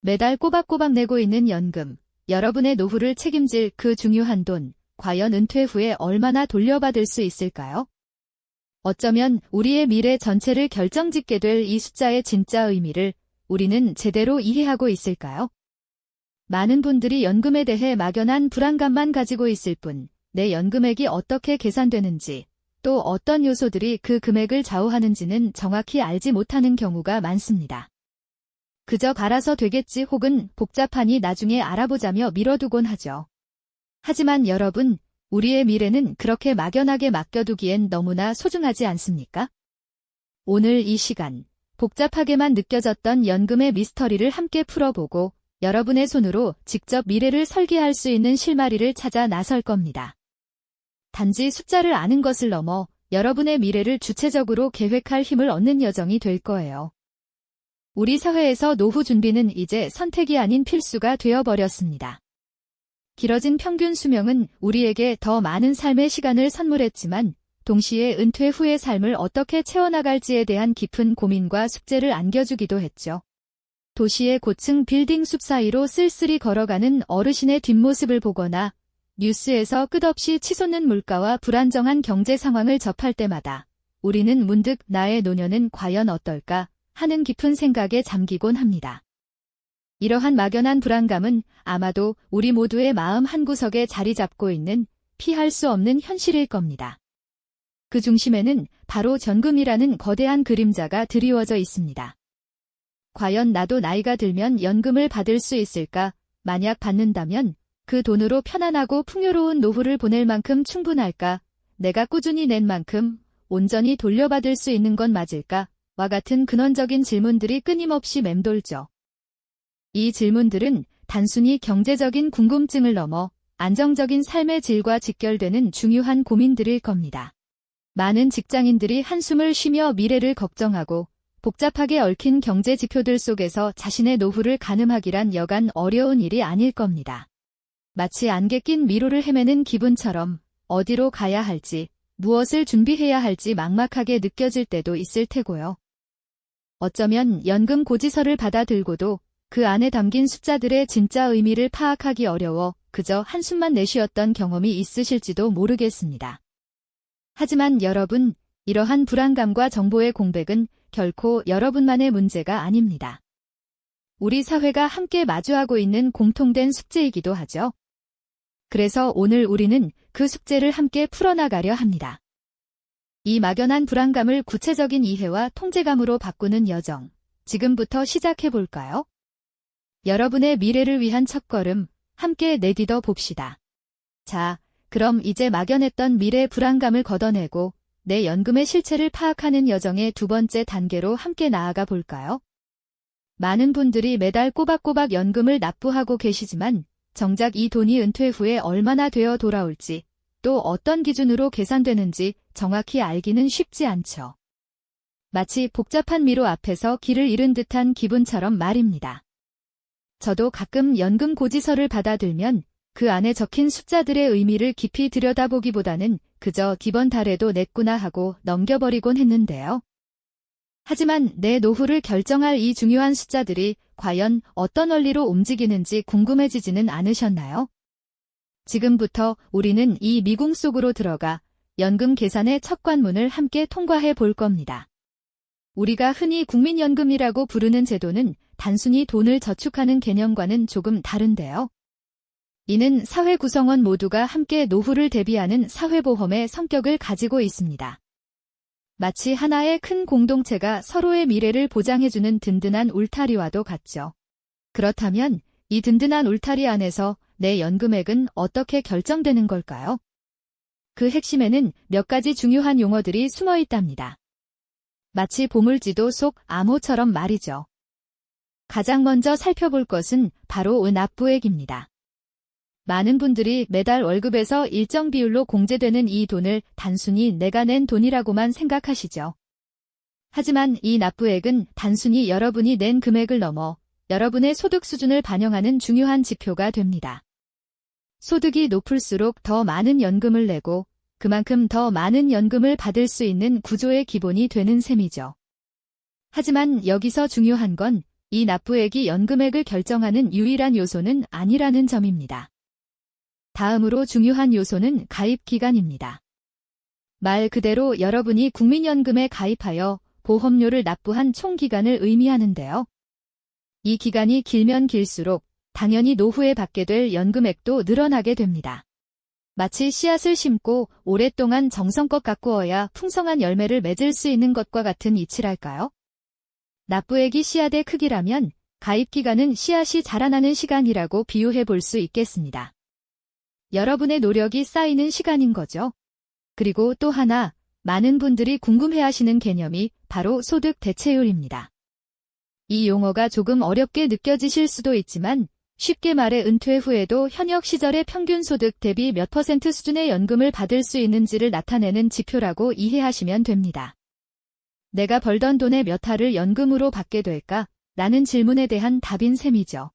매달 꼬박꼬박 내고 있는 연금, 여러분의 노후를 책임질 그 중요한 돈, 과연 은퇴 후에 얼마나 돌려받을 수 있을까요? 어쩌면 우리의 미래 전체를 결정짓게 될 이 숫자의 진짜 의미를 우리는 제대로 이해하고 있을까요? 많은 분들이 연금에 대해 막연한 불안감만 가지고 있을 뿐, 내 연금액이 어떻게 계산되는지, 또 어떤 요소들이 그 금액을 좌우하는지는 정확히 알지 못하는 경우가 많습니다. 그저 알아서 되겠지 혹은 복잡하니 나중에 알아보자며 미뤄두곤 하죠. 하지만 여러분, 우리의 미래는 그렇게 막연하게 맡겨두기엔 너무나 소중하지 않습니까? 오늘 이 시간, 복잡하게만 느껴졌던 연금의 미스터리를 함께 풀어보고 여러분의 손으로 직접 미래를 설계할 수 있는 실마리를 찾아 나설 겁니다. 단지 숫자를 아는 것을 넘어 여러분의 미래를 주체적으로 계획할 힘을 얻는 여정이 될 거예요. 우리 사회에서 노후 준비는 이제 선택이 아닌 필수가 되어버렸습니다. 길어진 평균 수명은 우리에게 더 많은 삶의 시간을 선물했지만 동시에 은퇴 후의 삶을 어떻게 채워나갈지에 대한 깊은 고민과 숙제를 안겨주기도 했죠. 도시의 고층 빌딩 숲 사이로 쓸쓸히 걸어가는 어르신의 뒷모습을 보거나 뉴스에서 끝없이 치솟는 물가와 불안정한 경제 상황을 접할 때마다 우리는 문득 나의 노년은 과연 어떨까 하는 깊은 생각에 잠기곤 합니다. 이러한 막연한 불안감은 아마도 우리 모두의 마음 한구석에 자리 잡고 있는 피할 수 없는 현실일 겁니다. 그 중심에는 바로 연금이라는 거대한 그림자가 드리워져 있습니다. 과연 나도 나이가 들면 연금을 받을 수 있을까? 만약 받는다면 그 돈으로 편안하고 풍요로운 노후를 보낼 만큼 충분할까? 내가 꾸준히 낸 만큼 온전히 돌려받을 수 있는 건 맞을까? 와 같은 근원적인 질문들이 끊임없이 맴돌죠. 이 질문들은 단순히 경제적인 궁금증을 넘어 안정적인 삶의 질과 직결되는 중요한 고민들일 겁니다. 많은 직장인들이 한숨을 쉬며 미래를 걱정하고 복잡하게 얽힌 경제 지표들 속에서 자신의 노후를 가늠하기란 여간 어려운 일이 아닐 겁니다. 마치 안개 낀 미로를 헤매는 기분처럼 어디로 가야 할지, 무엇을 준비해야 할지 막막하게 느껴질 때도 있을 테고요. 어쩌면 연금 고지서를 받아들고도 그 안에 담긴 숫자들의 진짜 의미를 파악하기 어려워 그저 한숨만 내쉬었던 경험이 있으실지도 모르겠습니다. 하지만 여러분, 이러한 불안감과 정보의 공백은 결코 여러분만의 문제가 아닙니다. 우리 사회가 함께 마주하고 있는 공통된 숙제이기도 하죠. 그래서 오늘 우리는 그 숙제를 함께 풀어나가려 합니다. 이 막연한 불안감을 구체적인 이해와 통제감으로 바꾸는 여정, 지금부터 시작해볼까요? 여러분의 미래를 위한 첫걸음, 함께 내딛어 봅시다. 자, 그럼 이제 막연했던 미래 불안감을 걷어내고 내 연금의 실체를 파악하는 여정의 두 번째 단계로 함께 나아가 볼까요? 많은 분들이 매달 꼬박꼬박 연금을 납부하고 계시지만 정작 이 돈이 은퇴 후에 얼마나 되어 돌아올지, 또 어떤 기준으로 계산되는지 정확히 알기는 쉽지 않죠. 마치 복잡한 미로 앞에서 길을 잃은 듯한 기분처럼 말입니다. 저도 가끔 연금 고지서를 받아들면 그 안에 적힌 숫자들의 의미를 깊이 들여다보기보다는 그저 이번 달에도 냈구나 하고 넘겨버리곤 했는데요. 하지만 내 노후를 결정할 이 중요한 숫자들이 과연 어떤 원리로 움직이는지 궁금해지지는 않으셨나요? 지금부터 우리는 이 미궁 속으로 들어가 연금 계산의 첫 관문을 함께 통과해 볼 겁니다. 우리가 흔히 국민연금이라고 부르는 제도는 단순히 돈을 저축하는 개념과는 조금 다른데요. 이는 사회 구성원 모두가 함께 노후를 대비하는 사회보험의 성격을 가지고 있습니다. 마치 하나의 큰 공동체가 서로의 미래를 보장해주는 든든한 울타리와도 같죠. 그렇다면 이 든든한 울타리 안에서 내 연금액은 어떻게 결정되는 걸까요? 그 핵심에는 몇 가지 중요한 용어들이 숨어 있답니다. 마치 보물지도 속 암호처럼 말이죠. 가장 먼저 살펴볼 것은 바로 납부액입니다. 많은 분들이 매달 월급에서 일정 비율로 공제되는 이 돈을 단순히 내가 낸 돈이라고만 생각하시죠. 하지만 이 납부액은 단순히 여러분이 낸 금액을 넘어 여러분의 소득 수준을 반영하는 중요한 지표가 됩니다. 소득이 높을수록 더 많은 연금을 내고 그만큼 더 많은 연금을 받을 수 있는 구조의 기본이 되는 셈이죠. 하지만 여기서 중요한 건 이 납부액이 연금액을 결정하는 유일한 요소는 아니라는 점입니다. 다음으로 중요한 요소는 가입 기간입니다. 말 그대로 여러분이 국민연금에 가입하여 보험료를 납부한 총 기간을 의미하는데요. 이 기간이 길면 길수록 당연히 노후에 받게 될 연금액도 늘어나게 됩니다. 마치 씨앗을 심고 오랫동안 정성껏 가꾸어야 풍성한 열매를 맺을 수 있는 것과 같은 이치랄까요? 납부액이 씨앗의 크기라면 가입 기간은 씨앗이 자라나는 시간이라고 비유해 볼 수 있겠습니다. 여러분의 노력이 쌓이는 시간인 거죠. 그리고 또 하나, 많은 분들이 궁금해하시는 개념이 바로 소득 대체율입니다. 이 용어가 조금 어렵게 느껴지실 수도 있지만 쉽게 말해 은퇴 후에도 현역 시절의 평균 소득 대비 몇 퍼센트 수준의 연금을 받을 수 있는지를 나타내는 지표라고 이해하시면 됩니다. 내가 벌던 돈의 몇 할을 연금으로 받게 될까? 라는 질문에 대한 답인 셈이죠.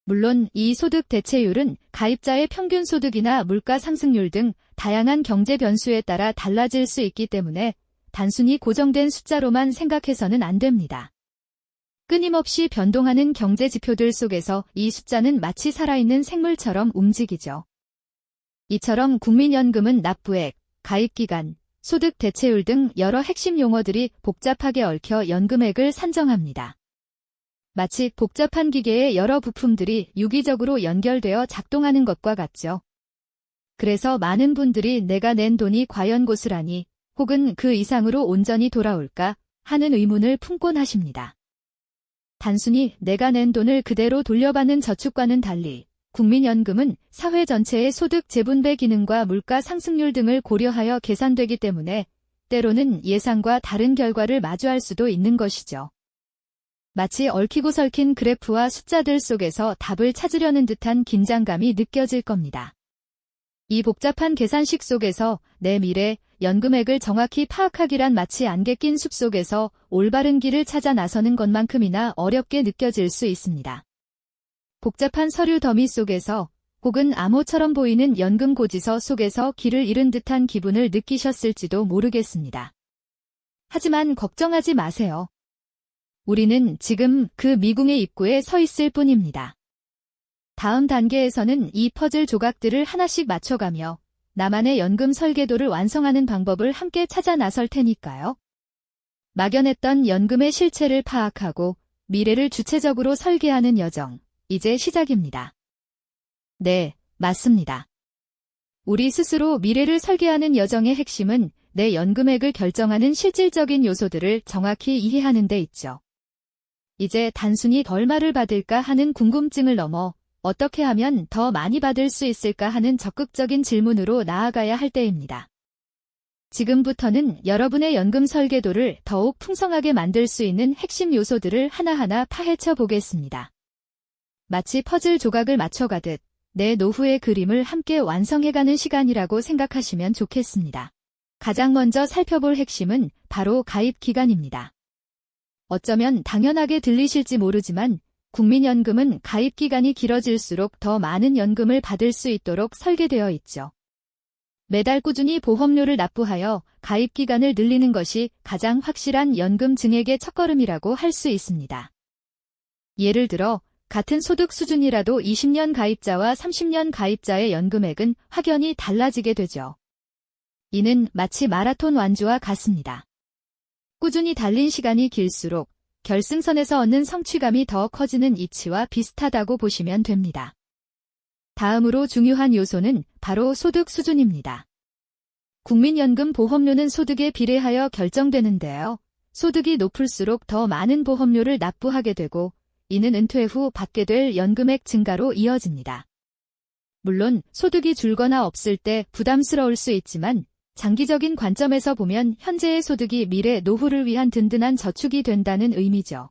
물론 이 소득 대체율은 가입자의 평균 소득이나 물가 상승률 등 다양한 경제 변수에 따라 달라질 수 있기 때문에 단순히 고정된 숫자로만 생각해서는 안 됩니다. 끊임없이 변동하는 경제 지표들 속에서 이 숫자는 마치 살아있는 생물처럼 움직이죠. 이처럼 국민연금은 납부액, 가입기간, 소득 대체율 등 여러 핵심 용어들이 복잡하게 얽혀 연금액을 산정합니다. 마치 복잡한 기계의 여러 부품들이 유기적으로 연결되어 작동하는 것과 같죠. 그래서 많은 분들이 내가 낸 돈이 과연 고스란히 혹은 그 이상으로 온전히 돌아올까 하는 의문을 품곤 하십니다. 단순히 내가 낸 돈을 그대로 돌려받는 저축과는 달리 국민연금은 사회 전체의 소득 재분배 기능과 물가 상승률 등을 고려하여 계산되기 때문에 때로는 예상과 다른 결과를 마주할 수도 있는 것이죠. 마치 얽히고 설킨 그래프와 숫자들 속에서 답을 찾으려는 듯한 긴장감이 느껴질 겁니다. 이 복잡한 계산식 속에서 내 미래, 연금액을 정확히 파악하기란 마치 안개 낀 숲 속에서 올바른 길을 찾아 나서는 것만큼이나 어렵게 느껴질 수 있습니다. 복잡한 서류 더미 속에서 혹은 암호처럼 보이는 연금 고지서 속에서 길을 잃은 듯한 기분을 느끼셨을지도 모르겠습니다. 하지만 걱정하지 마세요. 우리는 지금 그 미궁의 입구에 서 있을 뿐입니다. 다음 단계에서는 이 퍼즐 조각들을 하나씩 맞춰가며 나만의 연금 설계도를 완성하는 방법을 함께 찾아 나설 테니까요. 막연했던 연금의 실체를 파악하고 미래를 주체적으로 설계하는 여정, 이제 시작입니다. 네, 맞습니다. 우리 스스로 미래를 설계하는 여정의 핵심은 내 연금액을 결정하는 실질적인 요소들을 정확히 이해하는 데 있죠. 이제 단순히 얼마를 받을까 하는 궁금증을 넘어 어떻게 하면 더 많이 받을 수 있을까 하는 적극적인 질문으로 나아가야 할 때입니다. 지금부터는 여러분의 연금 설계도를 더욱 풍성하게 만들 수 있는 핵심 요소들을 하나하나 파헤쳐 보겠습니다. 마치 퍼즐 조각을 맞춰가듯 내 노후의 그림을 함께 완성해가는 시간이라고 생각하시면 좋겠습니다. 가장 먼저 살펴볼 핵심은 바로 가입 기간입니다. 어쩌면 당연하게 들리실지 모르지만 국민연금은 가입 기간이 길어질수록 더 많은 연금을 받을 수 있도록 설계되어 있죠. 매달 꾸준히 보험료를 납부하여 가입 기간을 늘리는 것이 가장 확실한 연금 증액의 첫걸음이라고 할 수 있습니다. 예를 들어 같은 소득 수준이라도 20년 가입자와 30년 가입자의 연금액은 확연히 달라지게 되죠. 이는 마치 마라톤 완주와 같습니다. 꾸준히 달린 시간이 길수록 결승선에서 얻는 성취감이 더 커지는 이치와 비슷하다고 보시면 됩니다. 다음으로 중요한 요소는 바로 소득 수준입니다. 국민연금 보험료는 소득에 비례하여 결정되는데요. 소득이 높을수록 더 많은 보험료를 납부하게 되고 이는 은퇴 후 받게 될 연금액 증가로 이어집니다. 물론 소득이 줄거나 없을 때 부담스러울 수 있지만 장기적인 관점에서 보면 현재의 소득이 미래 노후를 위한 든든한 저축이 된다는 의미죠.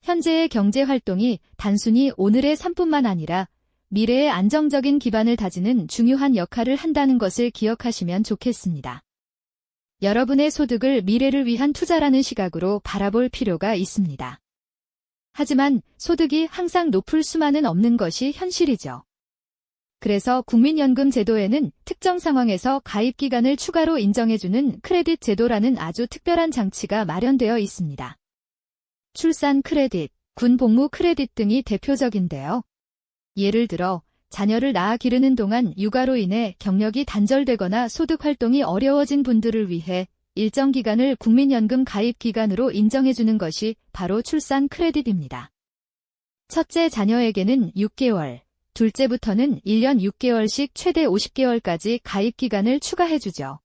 현재의 경제활동이 단순히 오늘의 삶뿐만 아니라 미래의 안정적인 기반을 다지는 중요한 역할을 한다는 것을 기억하시면 좋겠습니다. 여러분의 소득을 미래를 위한 투자라는 시각으로 바라볼 필요가 있습니다. 하지만 소득이 항상 높을 수만은 없는 것이 현실이죠. 그래서 국민연금 제도에는 특정 상황에서 가입 기간을 추가로 인정해주는 크레딧 제도라는 아주 특별한 장치가 마련되어 있습니다. 출산 크레딧, 군 복무 크레딧 등이 대표적인데요. 예를 들어 자녀를 낳아 기르는 동안 육아로 인해 경력이 단절되거나 소득 활동이 어려워진 분들을 위해 일정 기간을 국민연금 가입 기간으로 인정해주는 것이 바로 출산 크레딧입니다. 첫째 자녀에게는 6개월, 둘째부터는 1년 6개월씩 최대 50개월까지 가입 기간을 추가해주죠.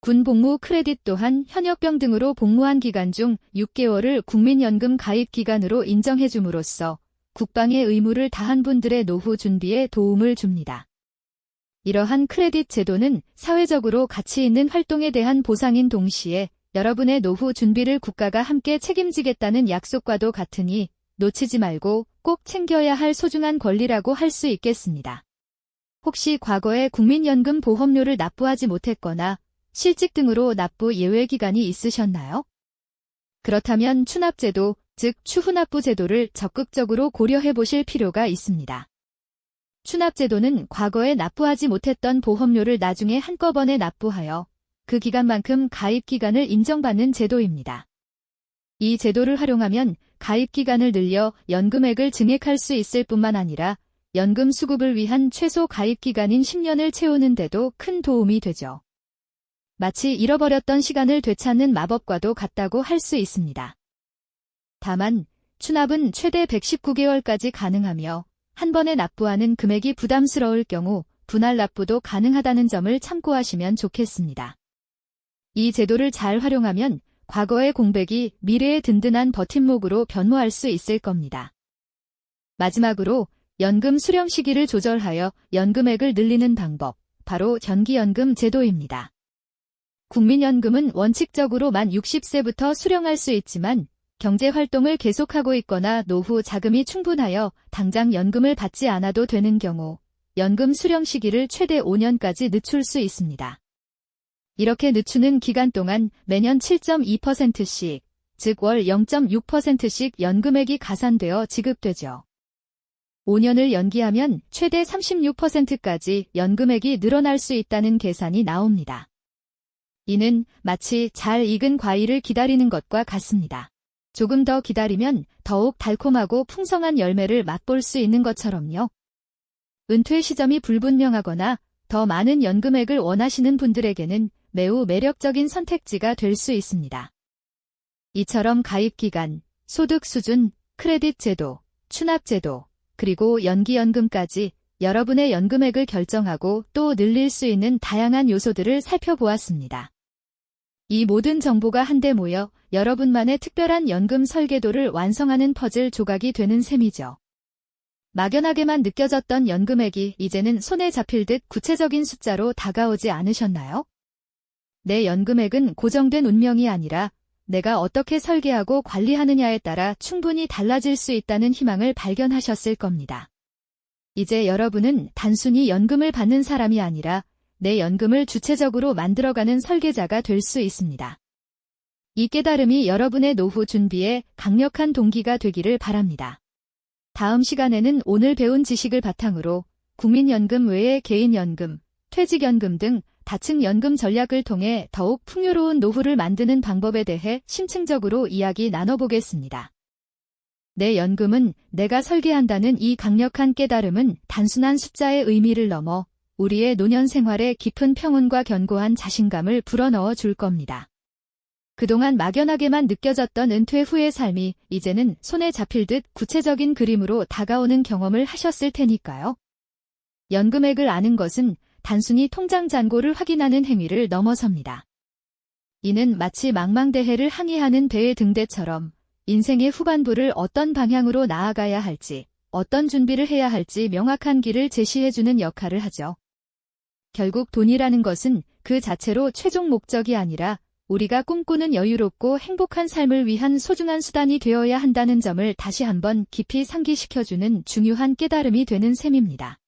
군 복무 크레딧 또한 현역병 등으로 복무한 기간 중 6개월을 국민연금 가입 기간으로 인정해줌으로써 국방의 의무를 다한 분들의 노후 준비에 도움을 줍니다. 이러한 크레딧 제도는 사회적으로 가치 있는 활동에 대한 보상인 동시에 여러분의 노후 준비를 국가가 함께 책임지겠다는 약속과도 같으니 놓치지 말고 꼭 챙겨야 할 소중한 권리라고 할 수 있겠습니다. 혹시 과거에 국민연금 보험료를 납부하지 못했거나 실직 등으로 납부 예외 기간이 있으셨나요? 그렇다면 추납제도, 즉 추후납부 제도를 적극적으로 고려해 보실 필요가 있습니다. 추납제도는 과거에 납부하지 못했던 보험료를 나중에 한꺼번에 납부하여 그 기간만큼 가입 기간을 인정받는 제도입니다. 이 제도를 활용하면 가입 기간을 늘려 연금액을 증액할 수 있을 뿐만 아니라 연금 수급을 위한 최소 가입 기간인 10년을 채우는 데도 큰 도움이 되죠. 마치 잃어버렸던 시간을 되찾는 마법과도 같다고 할 수 있습니다. 다만 추납은 최대 119개월까지 가능하며 한 번에 납부하는 금액이 부담스러울 경우 분할 납부도 가능하다는 점을 참고하시면 좋겠습니다. 이 제도를 잘 활용하면 과거의 공백이 미래의 든든한 버팀목으로 변모할 수 있을 겁니다. 마지막으로 연금 수령 시기를 조절하여 연금액을 늘리는 방법, 바로 정기연금 제도입니다. 국민연금은 원칙적으로 만 60세부터 수령할 수 있지만 경제활동을 계속하고 있거나 노후 자금이 충분하여 당장 연금을 받지 않아도 되는 경우 연금 수령 시기를 최대 5년까지 늦출 수 있습니다. 이렇게 늦추는 기간 동안 매년 7.2%씩, 즉 월 0.6%씩 연금액이 가산되어 지급되죠. 5년을 연기하면 최대 36%까지 연금액이 늘어날 수 있다는 계산이 나옵니다. 이는 마치 잘 익은 과일을 기다리는 것과 같습니다. 조금 더 기다리면 더욱 달콤하고 풍성한 열매를 맛볼 수 있는 것처럼요. 은퇴 시점이 불분명하거나 더 많은 연금액을 원하시는 분들에게는 매우 매력적인 선택지가 될 수 있습니다. 이처럼 가입기간, 소득 수준, 크레딧 제도, 추납 제도, 그리고 연기연금까지 여러분의 연금액을 결정하고 또 늘릴 수 있는 다양한 요소들을 살펴보았습니다. 이 모든 정보가 한데 모여 여러분만의 특별한 연금 설계도를 완성하는 퍼즐 조각이 되는 셈이죠. 막연하게만 느껴졌던 연금액이 이제는 손에 잡힐 듯 구체적인 숫자로 다가오지 않으셨나요? 내 연금액은 고정된 운명이 아니라 내가 어떻게 설계하고 관리하느냐에 따라 충분히 달라질 수 있다는 희망을 발견하셨을 겁니다. 이제 여러분은 단순히 연금을 받는 사람이 아니라 내 연금을 주체적으로 만들어가는 설계자가 될 수 있습니다. 이 깨달음이 여러분의 노후 준비에 강력한 동기가 되기를 바랍니다. 다음 시간에는 오늘 배운 지식을 바탕으로 국민연금 외에 개인연금, 퇴직연금 등 다층 연금 전략을 통해 더욱 풍요로운 노후를 만드는 방법에 대해 심층적으로 이야기 나눠보겠습니다. 내 연금은 내가 설계한다는 이 강력한 깨달음은 단순한 숫자의 의미를 넘어 우리의 노년 생활에 깊은 평온과 견고한 자신감을 불어넣어 줄 겁니다. 그동안 막연하게만 느껴졌던 은퇴 후의 삶이 이제는 손에 잡힐 듯 구체적인 그림으로 다가오는 경험을 하셨을 테니까요. 연금액을 아는 것은 단순히 통장 잔고를 확인하는 행위를 넘어섭니다. 이는 마치 망망대해를 항해하는 배의 등대처럼 인생의 후반부를 어떤 방향으로 나아가야 할지, 어떤 준비를 해야 할지 명확한 길을 제시해주는 역할을 하죠. 결국 돈이라는 것은 그 자체로 최종 목적이 아니라 우리가 꿈꾸는 여유롭고 행복한 삶을 위한 소중한 수단이 되어야 한다는 점을 다시 한번 깊이 상기시켜주는 중요한 깨달음이 되는 셈입니다.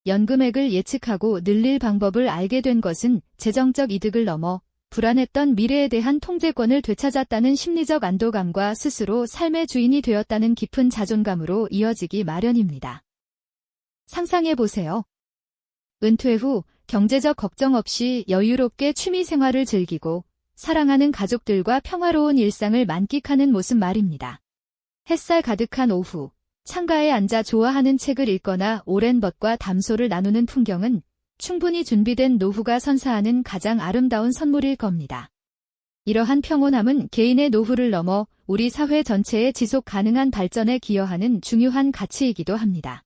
연금액을 예측하고 늘릴 방법을 알게 된 것은 재정적 이득을 넘어 불안했던 미래에 대한 통제권을 되찾았다는 심리적 안도감과 스스로 삶의 주인이 되었다는 깊은 자존감으로 이어지기 마련입니다. 상상해보세요. 은퇴 후 경제적 걱정 없이 여유롭게 취미 생활을 즐기고 사랑하는 가족들과 평화로운 일상을 만끽하는 모습 말입니다. 햇살 가득한 오후, 창가에 앉아 좋아하는 책을 읽거나 오랜 벗과 담소를 나누는 풍경은 충분히 준비된 노후가 선사하는 가장 아름다운 선물일 겁니다. 이러한 평온함은 개인의 노후를 넘어 우리 사회 전체의 지속 가능한 발전에 기여하는 중요한 가치이기도 합니다.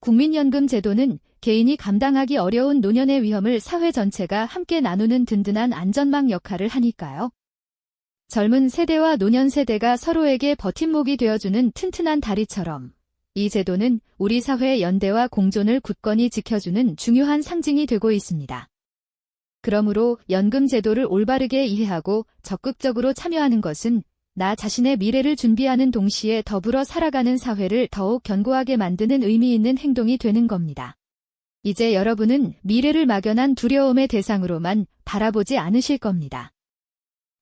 국민연금 제도는 개인이 감당하기 어려운 노년의 위험을 사회 전체가 함께 나누는 든든한 안전망 역할을 하니까요. 젊은 세대와 노년 세대가 서로에게 버팀목이 되어주는 튼튼한 다리처럼 이 제도는 우리 사회의 연대와 공존을 굳건히 지켜주는 중요한 상징이 되고 있습니다. 그러므로 연금 제도를 올바르게 이해하고 적극적으로 참여하는 것은 나 자신의 미래를 준비하는 동시에 더불어 살아가는 사회를 더욱 견고하게 만드는 의미 있는 행동이 되는 겁니다. 이제 여러분은 미래를 막연한 두려움의 대상으로만 바라보지 않으실 겁니다.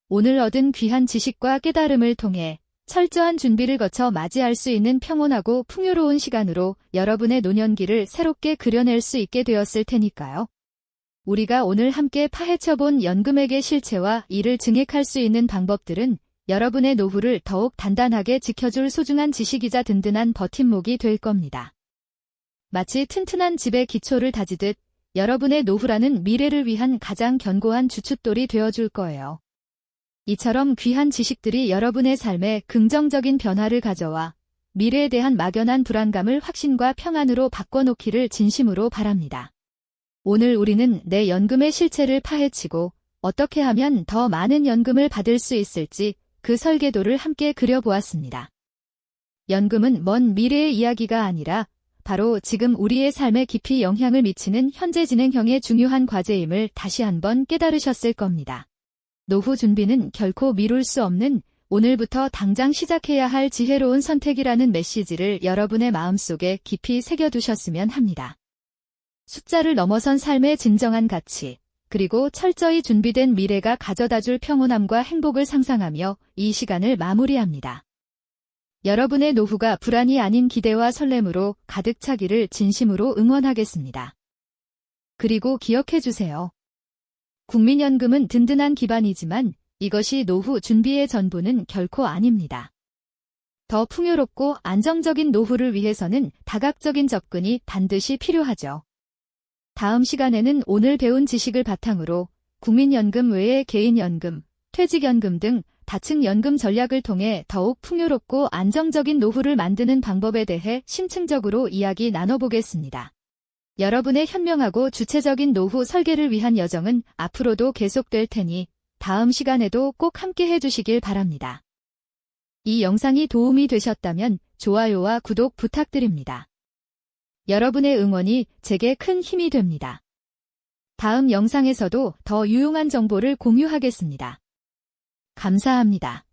오늘 얻은 귀한 지식과 깨달음을 통해 철저한 준비를 거쳐 맞이할 수 있는 평온하고 풍요로운 시간으로 여러분의 노년기를 새롭게 그려낼 수 있게 되었을 테니까요. 우리가 오늘 함께 파헤쳐본 연금액의 실체와 이를 증액할 수 있는 방법들은 여러분의 노후를 더욱 단단하게 지켜줄 소중한 지식이자 든든한 버팀목이 될 겁니다. 마치 튼튼한 집의 기초를 다지듯 여러분의 노후라는 미래를 위한 가장 견고한 주춧돌이 되어줄 거예요. 이처럼 귀한 지식들이 여러분의 삶에 긍정적인 변화를 가져와 미래에 대한 막연한 불안감을 확신과 평안으로 바꿔놓기를 진심으로 바랍니다. 오늘 우리는 내 연금의 실체를 파헤치고 어떻게 하면 더 많은 연금을 받을 수 있을지 그 설계도를 함께 그려보았습니다. 연금은 먼 미래의 이야기가 아니라 바로 지금 우리의 삶에 깊이 영향을 미치는 현재 진행형의 중요한 과제임을 다시 한번 깨달으셨을 겁니다. 노후 준비는 결코 미룰 수 없는 오늘부터 당장 시작해야 할 지혜로운 선택이라는 메시지를 여러분의 마음속에 깊이 새겨두셨으면 합니다. 숫자를 넘어선 삶의 진정한 가치, 그리고 철저히 준비된 미래가 가져다줄 평온함과 행복을 상상하며 이 시간을 마무리합니다. 여러분의 노후가 불안이 아닌 기대와 설렘으로 가득 차기를 진심으로 응원하겠습니다. 그리고 기억해주세요. 국민연금은 든든한 기반이지만 이것이 노후 준비의 전부는 결코 아닙니다. 더 풍요롭고 안정적인 노후를 위해서는 다각적인 접근이 반드시 필요하죠. 다음 시간에는 오늘 배운 지식을 바탕으로 국민연금 외의 개인연금, 퇴직연금 등 다층 연금 전략을 통해 더욱 풍요롭고 안정적인 노후를 만드는 방법에 대해 심층적으로 이야기 나눠보겠습니다. 여러분의 현명하고 주체적인 노후 설계를 위한 여정은 앞으로도 계속될 테니 다음 시간에도 꼭 함께 해주시길 바랍니다. 이 영상이 도움이 되셨다면 좋아요와 구독 부탁드립니다. 여러분의 응원이 제게 큰 힘이 됩니다. 다음 영상에서도 더 유용한 정보를 공유하겠습니다. 감사합니다.